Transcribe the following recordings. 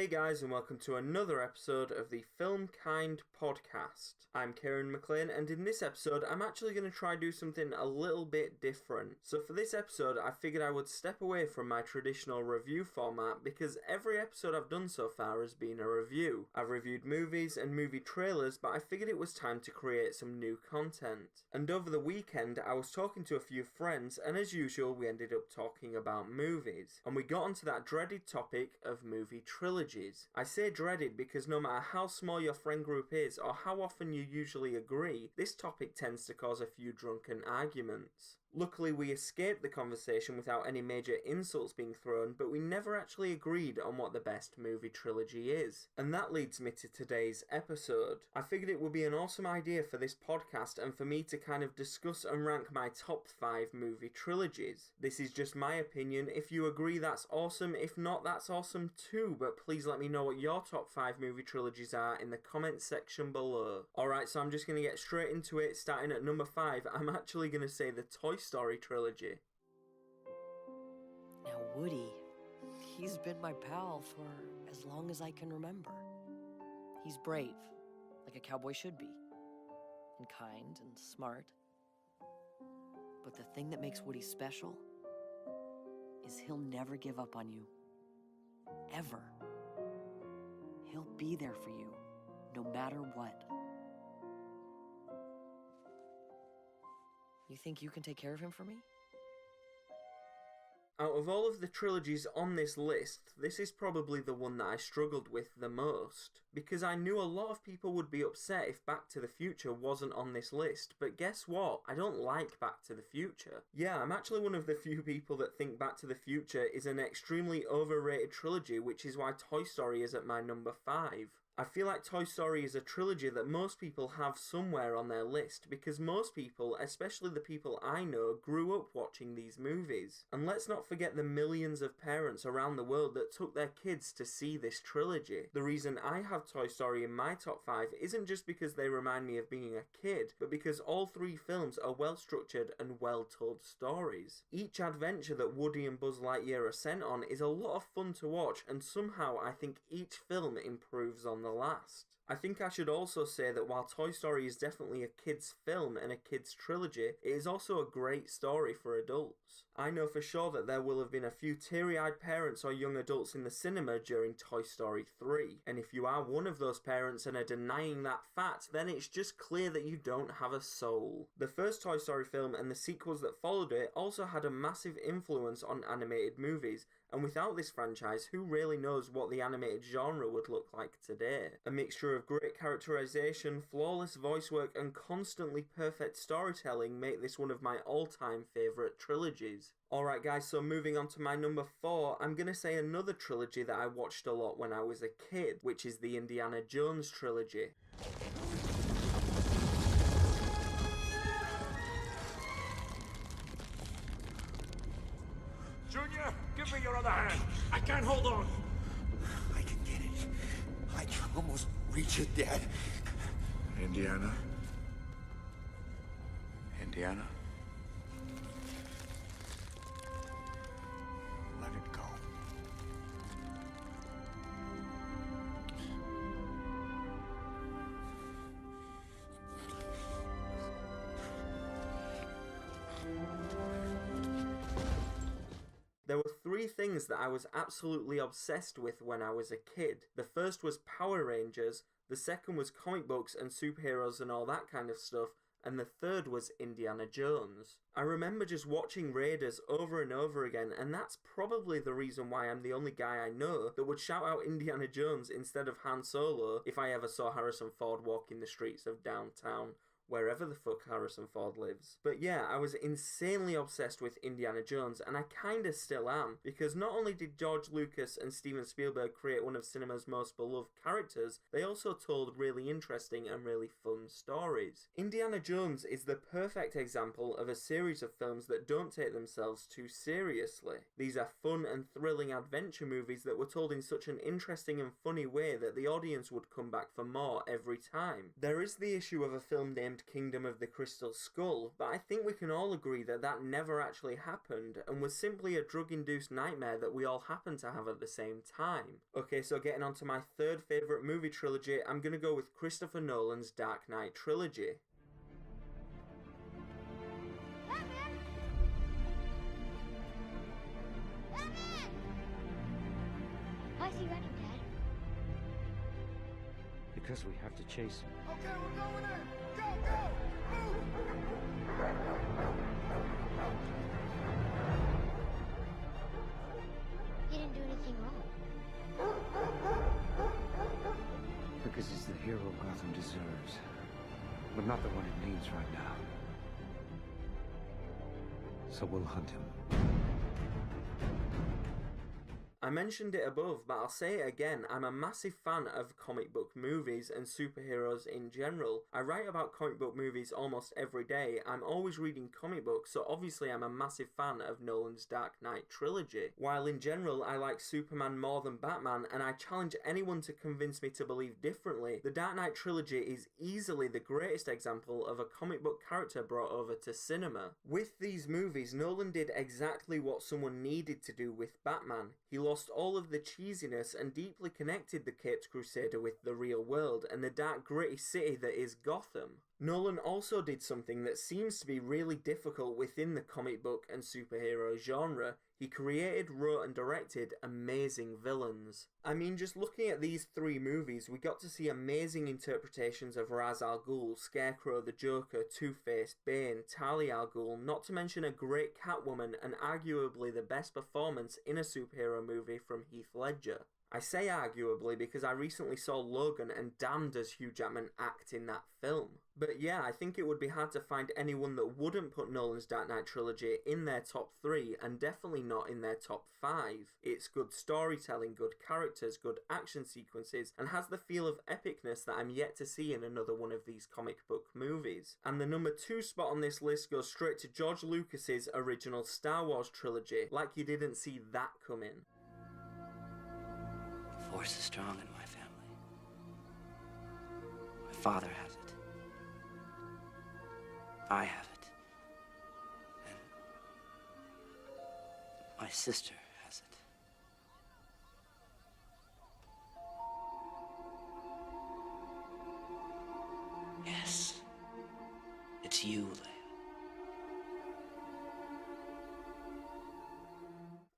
Hey guys, and welcome to another episode of the FilmKind Podcast. I'm Kieran McLean, and in this episode I'm actually going to try do something a little bit different. So for this episode I figured I would step away from my traditional review format because every episode I've done so far has been a review. I've reviewed movies and movie trailers, but I figured it was time to create some new content. And over the weekend I was talking to a few friends, and as usual we ended up talking about movies. And we got onto that dreaded topic of movie trilogies. I say dreaded because no matter how small your friend group is or how often you usually agree, this topic tends to cause a few drunken arguments. Luckily we escaped the conversation without any major insults being thrown, but we never actually agreed on what the best movie trilogy is. And that leads me to today's episode. I figured it would be an awesome idea for this podcast and for me to kind of discuss and rank my top 5 movie trilogies. This is just my opinion. If you agree, that's awesome. If not, that's awesome too, but please let me know what your top 5 movie trilogies are in the comments section below. Alright, so I'm just going to get straight into it. Starting at number 5, I'm actually going to say the Toy Story trilogy. Now Woody, he's been my pal for as long as I can remember. He's brave, like a cowboy should be, and kind and smart. But the thing that makes Woody special is he'll never give up on you. Ever. He'll be there for you, no matter what. You think you can take care of him for me? Out of all of the trilogies on this list, this is probably the one that I struggled with the most, because I knew a lot of people would be upset if Back to the Future wasn't on this list, but guess what? I don't like Back to the Future. Yeah, I'm actually one of the few people that think Back to the Future is an extremely overrated trilogy, which is why Toy Story is at my number 5. I feel like Toy Story is a trilogy that most people have somewhere on their list because most people, especially the people I know, grew up watching these movies. And let's not forget the millions of parents around the world that took their kids to see this trilogy. The reason I have Toy Story in my top 5 isn't just because they remind me of being a kid, but because all 3 films are well structured and well told stories. Each adventure that Woody and Buzz Lightyear are sent on is a lot of fun to watch, and somehow I think each film improves on the last. I think I should also say that while Toy Story is definitely a kids' film and a kids' trilogy, it is also a great story for adults. I know for sure that there will have been a few teary-eyed parents or young adults in the cinema during Toy Story 3, and if you are one of those parents and are denying that fact, then it's just clear that you don't have a soul. The first Toy Story film and the sequels that followed it also had a massive influence on animated movies, and without this franchise, who really knows what the animated genre would look like today? A mixture of great characterization, flawless voice work, and constantly perfect storytelling make this one of my all-time favourite trilogies. Alright guys, so moving on to my number 4, I'm going to say another trilogy that I watched a lot when I was a kid, which is the Indiana Jones trilogy. Junior, give me your other hand. I can't hold on. I can get it. I can almost reach it, Dad. Indiana. Indiana. Let it go. There were 3 things that I was absolutely obsessed with when I was a kid. The first was Power Rangers, the second was comic books and superheroes and all that kind of stuff, and the third was Indiana Jones. I remember just watching Raiders over and over again, and that's probably the reason why I'm the only guy I know that would shout out Indiana Jones instead of Han Solo if I ever saw Harrison Ford walking the streets of downtown, wherever the fuck Harrison Ford lives. But yeah, I was insanely obsessed with Indiana Jones, and I kinda still am, because not only did George Lucas and Steven Spielberg create one of cinema's most beloved characters, they also told really interesting and really fun stories. Indiana Jones is the perfect example of a series of films that don't take themselves too seriously. These are fun and thrilling adventure movies that were told in such an interesting and funny way that the audience would come back for more every time. There is the issue of a film named famed Kingdom of the Crystal Skull, but I think we can all agree that that never actually happened and was simply a drug-induced nightmare that we all happened to have at the same time. Okay, so getting on to my third favourite movie trilogy, I'm going to go with Christopher Nolan's Dark Knight Trilogy. Why is he running, Dad? Because we have to chase him. Okay, we're going in! Go, go! He didn't do anything wrong. Because he's the hero Gotham deserves. But not the one it needs right now. So we'll hunt him. I mentioned it above, but I'll say it again, I'm a massive fan of comic book movies and superheroes in general. I write about comic book movies almost every day, I'm always reading comic books, so obviously I'm a massive fan of Nolan's Dark Knight Trilogy. While in general I like Superman more than Batman, and I challenge anyone to convince me to believe differently, the Dark Knight Trilogy is easily the greatest example of a comic book character brought over to cinema. With these movies, Nolan did exactly what someone needed to do with Batman. He lost all of the cheesiness and deeply connected the Caped Crusader with the real world and the dark gritty city that is Gotham. Nolan also did something that seems to be really difficult within the comic book and superhero genre. He created, wrote and directed amazing villains. I mean, just looking at these three movies, we got to see amazing interpretations of Ra's al Ghul, Scarecrow, the Joker, Two-Face, Bane, Talia al Ghul, not to mention a great Catwoman and arguably the best performance in a superhero movie from Heath Ledger. I say arguably because I recently saw Logan and damn does Hugh Jackman act in that film. But yeah, I think it would be hard to find anyone that wouldn't put Nolan's Dark Knight Trilogy in their top 3 and definitely not in their top 5. It's good storytelling, good characters, good action sequences, and has the feel of epicness that I'm yet to see in another one of these comic book movies. And the number 2 spot on this list goes straight to George Lucas's original Star Wars trilogy, like you didn't see that coming. The Force is strong in my family. My father has it. I have it. And my sister has it. Yes. It's you, Leia.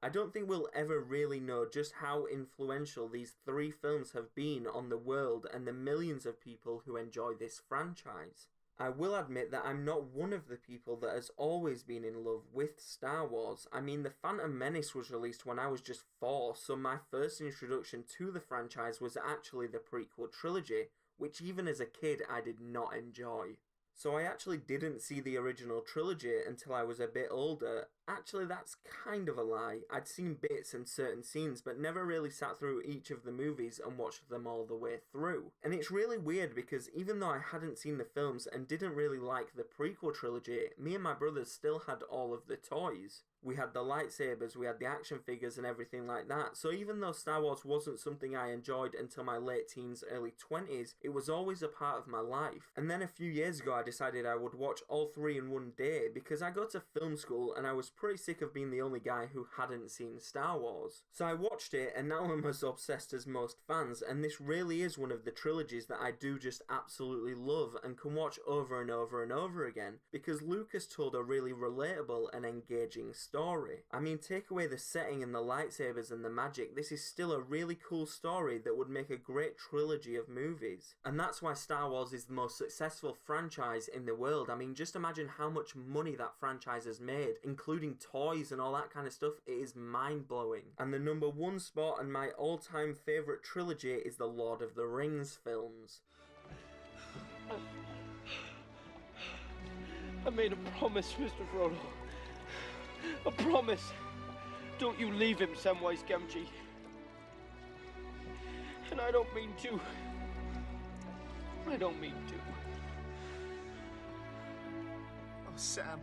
I don't think we'll ever really know just how influential these 3 films have been on the world and the millions of people who enjoy this franchise. I will admit that I'm not one of the people that has always been in love with Star Wars. I mean, The Phantom Menace was released when I was just 4, so my first introduction to the franchise was actually the prequel trilogy, which even as a kid I did not enjoy. So I actually didn't see the original trilogy until I was a bit older. Actually, that's kind of a lie. I'd seen bits and certain scenes, but never really sat through each of the movies and watched them all the way through. And it's really weird because even though I hadn't seen the films and didn't really like the prequel trilogy, me and my brothers still had all of the toys. We had the lightsabers, we had the action figures and everything like that. So even though Star Wars wasn't something I enjoyed until my late teens, early 20s, it was always a part of my life. And then a few years ago I decided I would watch all 3 in one day because I go to film school and I was pretty sick of being the only guy who hadn't seen Star Wars. So I watched it and now I'm as obsessed as most fans, and this really is one of the trilogies that I do just absolutely love and can watch over and over and over again because Lucas told a really relatable and engaging story. I mean, take away the setting and the lightsabers and the magic, this is still a really cool story that would make a great trilogy of movies. And that's why Star Wars is the most successful franchise in the world. I mean, just imagine how much money that franchise has made, including toys and all that kind of stuff. It is mind-blowing. And the number 1 spot and my all-time favourite trilogy is the Lord of the Rings films. I made a promise, Mr. Frodo. A promise. Don't you leave him, Samwise Gamgee. And I don't mean to. I don't mean to. Oh, Sam.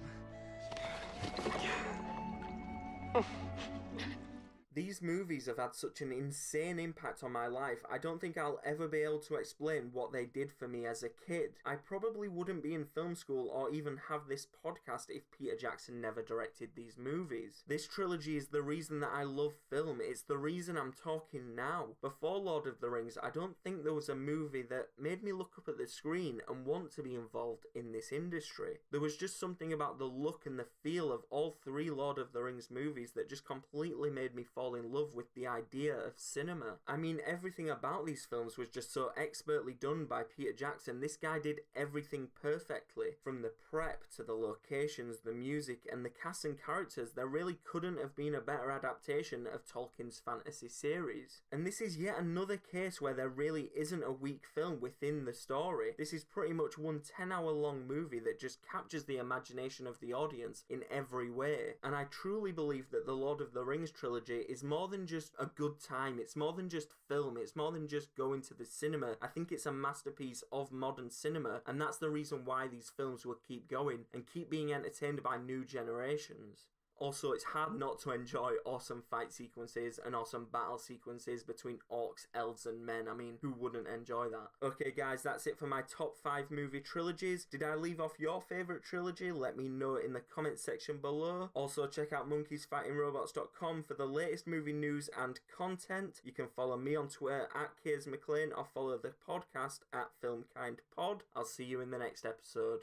These movies have had such an insane impact on my life, I don't think I'll ever be able to explain what they did for me as a kid. I probably wouldn't be in film school or even have this podcast if Peter Jackson never directed these movies. This trilogy is the reason that I love film, it's the reason I'm talking now. Before Lord of the Rings, I don't think there was a movie that made me look up at the screen and want to be involved in this industry. There was just something about the look and the feel of all three Lord of the Rings movies that just completely made me fall in love with the idea of cinema. I mean, everything about these films was just so expertly done by Peter Jackson. This guy did everything perfectly. From the prep to the locations, the music, and the cast and characters, there really couldn't have been a better adaptation of Tolkien's fantasy series. And this is yet another case where there really isn't a weak film within the story. This is pretty much one 10-hour long movie that just captures the imagination of the audience in every way. And I truly believe that the Lord of the Rings trilogy is more than just a good time, it's more than just film, it's more than just going to the cinema. I think it's a masterpiece of modern cinema, and that's the reason why these films will keep going and keep being entertained by new generations. Also, it's hard not to enjoy awesome fight sequences and awesome battle sequences between orcs, elves, and men. I mean, who wouldn't enjoy that? Okay, guys, that's it for my top 5 movie trilogies. Did I leave off your favourite trilogy? Let me know in the comments section below. Also, check out monkeysfightingrobots.com for the latest movie news and content. You can follow me on Twitter at KaysMcLean or follow the podcast at FilmKind Pod. I'll see you in the next episode.